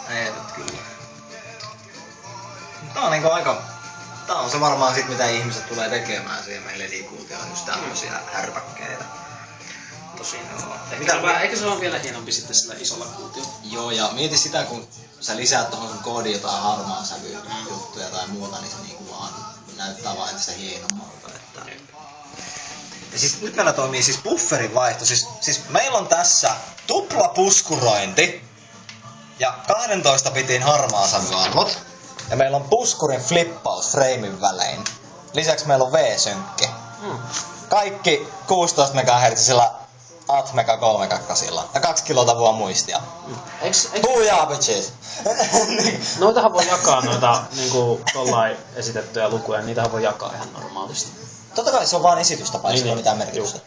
Ei nyt kyllä. Tää on niinku aika... Tää on se varmaan sit mitä ihmiset tulee tekemään siihen meidän ledikuutioon, just tämmösiä härpäkkeitä. Tosin joo. Eikö se ole vielä hienompi sitten sillä isolla kuutiolla? Joo, ja mieti sitä kun sä lisäät tohon sun koodiin jotain harmaan sävyä juttuja tai muuta, niin se niinku vaan näyttää vaan entistä hienommalta. Että... Ja siis nyt meillä toimii siis bufferin vaihto. Siis meillä on tässä tupla puskurointi ja 12 bitin harmaa sävyarvot. Ja meillä on puskurin flippaus freimin välein. Lisäksi meillä on V-synkki. Kaikki 16 MHz Atmega 3-kakkasilla. Ja 2 kilotavua muistia. Booyah bitches! Noitahan voi jakaa noita niinku tollain esitettyjä lukuja, niitähän voi jakaa ihan normaalisti. Totta kai se on vaan esitystapa, ei sillä ole mitään merkitystä.